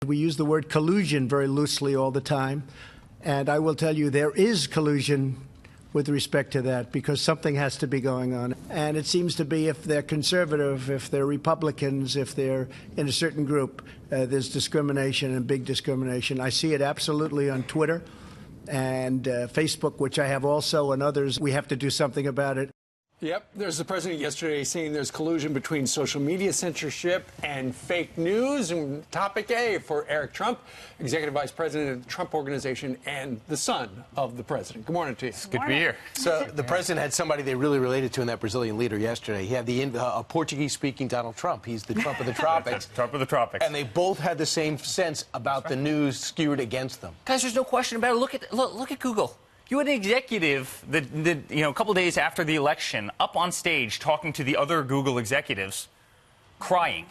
We use the word collusion very loosely all the time, and I will tell you there is collusion with respect to that, because something has to be going on. And it seems to be, if they're conservative, if they're Republicans, if they're in a certain group, there's discrimination, and big discrimination. I see it absolutely on Twitter and Facebook, which I have also, and others. We have to do something about it. Yep, there's the president yesterday saying there's collusion between social media censorship and fake news. And topic A for Eric Trump, executive vice president of the Trump Organization and the son of the president. Good morning to you. It's good to be here. So the president had somebody they really related to in that Brazilian leader yesterday. He had a Portuguese-speaking Donald Trump. He's the Trump of the tropics. Trump of the tropics. And they both had the same sense about the news skewed against them. Guys, there's no question about it. Look at Google. You had an executive that a couple days after the election up on stage talking to the other Google executives, crying,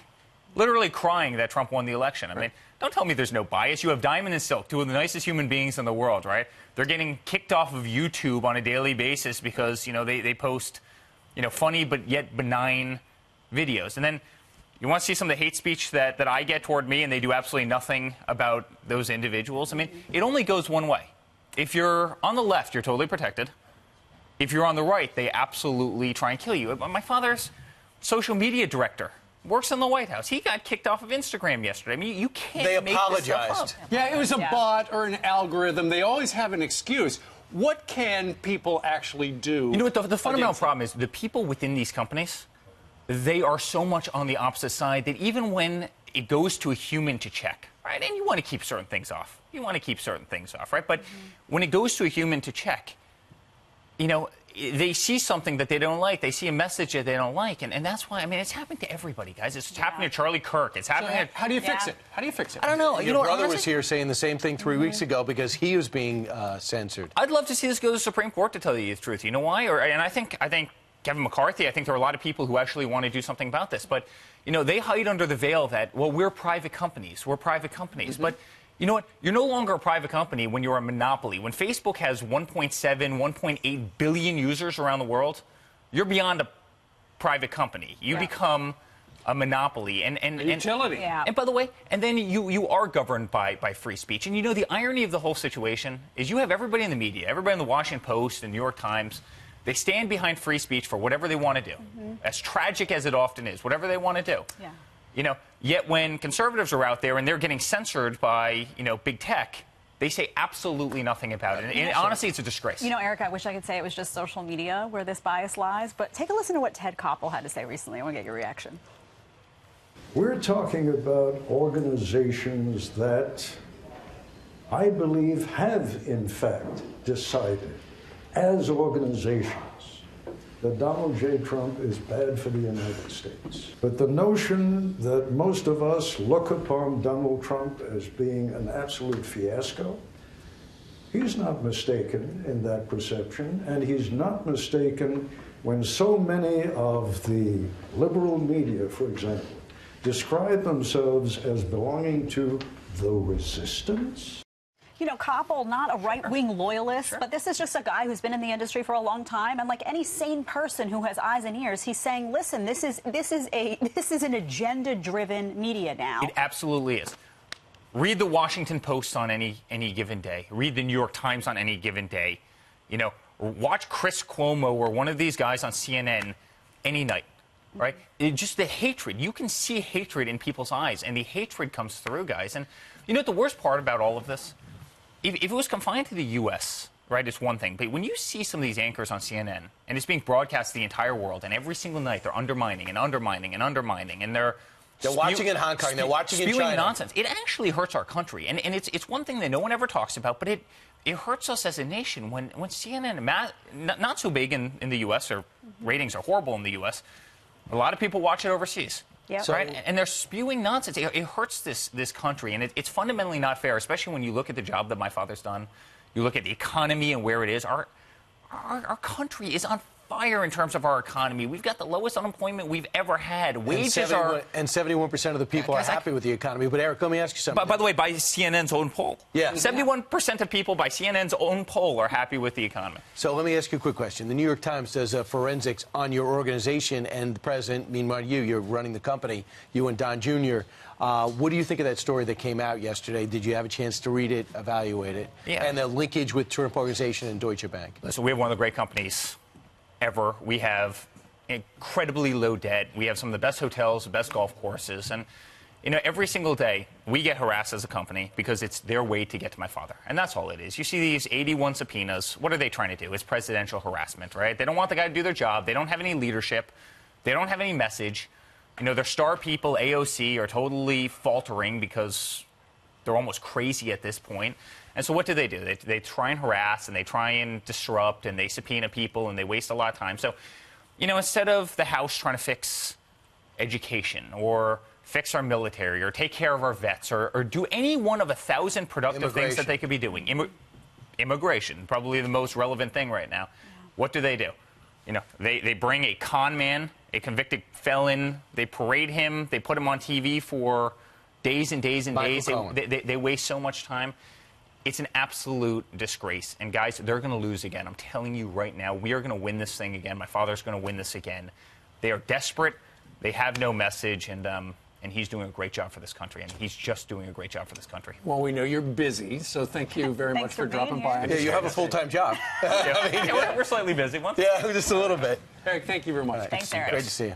literally crying that Trump won the election. I mean, don't tell me there's no bias. You have Diamond and Silk, two of the nicest human beings in the world, right? They're getting kicked off of YouTube on a daily basis because, they post, funny but yet benign videos. And then you want to see some of the hate speech that I get toward me, and they do absolutely nothing about those individuals. I mean, it only goes one way. If you're on the left, you're totally protected. If you're on the right, they absolutely try and kill you. My father's social media director works in the White House. He got kicked off of Instagram yesterday. I mean, you can't make this stuff up. Yeah, it was a bot or an algorithm. They always have an excuse. What can people actually do? You know what the fundamental problem is? The people within these companies, they are so much on the opposite side that even when it goes to a human to check, right, and you want to keep certain things off. Right? But when it goes to a human to check, they see something that they don't like. They see a message that they don't like. And that's why, I mean, it's happening to everybody, guys. It's happening to Charlie Kirk. It's happening How do you fix it? How do you fix it? I don't know. Your brother was here saying the same thing 3 weeks ago because he was being censored. I'd love to see this go to the Supreme Court, to tell you the truth. You know why? And I think Kevin McCarthy, I think there are a lot of people who actually want to do something about this. But, they hide under the veil that, well, we're private companies. We're private companies. But you know what? You're no longer a private company when you're a monopoly. When Facebook has 1.7, 1.8 billion users around the world, you're beyond a private company. You become a monopoly. And utility. Yeah. And by the way, and then you are governed by free speech. And the irony of the whole situation is you have everybody in the media, everybody in the Washington Post and New York Times, they stand behind free speech for whatever they want to do. As tragic as it often is, whatever they want to do. Yeah. Yet when conservatives are out there and they're getting censored by, big tech, they say absolutely nothing about it. And honestly, it's a disgrace. Eric, I wish I could say it was just social media where this bias lies, but take a listen to what Ted Koppel had to say recently. I want to get your reaction. We're talking about organizations that I believe have, in fact, decided as organizations that Donald J. Trump is bad for the United States. But the notion that most of us look upon Donald Trump as being an absolute fiasco, he's not mistaken in that perception, and he's not mistaken when so many of the liberal media, for example, describe themselves as belonging to the resistance. Koppel, not a right-wing loyalist, but this is just a guy who's been in the industry for a long time, and like any sane person who has eyes and ears, he's saying, listen, this is an agenda-driven media now. It absolutely is. Read the Washington Post on any given day. Read the New York Times on any given day. Watch Chris Cuomo or one of these guys on CNN any night. Right? Just the hatred. You can see hatred in people's eyes, and the hatred comes through, guys. And what the worst part about all of this? If it was confined to the U.S., right, it's one thing. But when you see some of these anchors on CNN, and it's being broadcast to the entire world, and every single night they're undermining and undermining and undermining, and they're watching in Hong Kong, they're watching in China. Nonsense. It actually hurts our country. And it's one thing that no one ever talks about, but it hurts us as a nation when CNN, not so big in the U.S., or ratings are horrible in the U.S., a lot of people watch it overseas. Yep. Right? And they're spewing nonsense. It hurts this country, and it's fundamentally not fair, especially when you look at the job that my father's done. You look at the economy and where it is. Our country is on fire in terms of our economy. We've got the lowest unemployment we've ever had. Wages are... And 71% of the people are happy with the economy. But, Eric, let me ask you something. By the way, by CNN's own poll. Yeah. 71% of people by CNN's own poll are happy with the economy. So let me ask you a quick question. The New York Times does forensics on your organization and the president. Meanwhile, you're running the company, you and Don Jr. What do you think of that story that came out yesterday? Did you have a chance to read it, evaluate it? Yeah. And the linkage with Trump Organization and Deutsche Bank? Listen, we have one of the great companies ever. We have incredibly low debt. We have some of the best hotels, the best golf courses. And, you know, every single day we get harassed as a company because it's their way to get to my father. And that's all it is. You see these 81 subpoenas. What are they trying to do? It's presidential harassment, right? They don't want the guy to do their job. They don't have any leadership. They don't have any message. You know, their star people, AOC, are totally faltering because they're almost crazy at this point. And so what do? They try and harass, and they try and disrupt, and they subpoena people, and they waste a lot of time. So, you know, instead of the House trying to fix education or fix our military or take care of our vets or do any one of 1,000 productive things that they could be doing, immigration, probably the most relevant thing right now, what do? You know, they bring a con man, a convicted felon, they parade him, they put him on TV for days and days and days. They waste so much time. It's an absolute disgrace. And, guys, they're going to lose again. I'm telling you right now, we are going to win this thing again. My father's going to win this again. They are desperate. They have no message. And he's doing a great job for this country. And he's just doing a great job for this country. Well, we know you're busy, so thank you very much for dropping by. Yeah, you have a full-time job. We're slightly busy. Yeah, just a little bit. Eric, thank you very much. Thanks, Eric. Great to see you.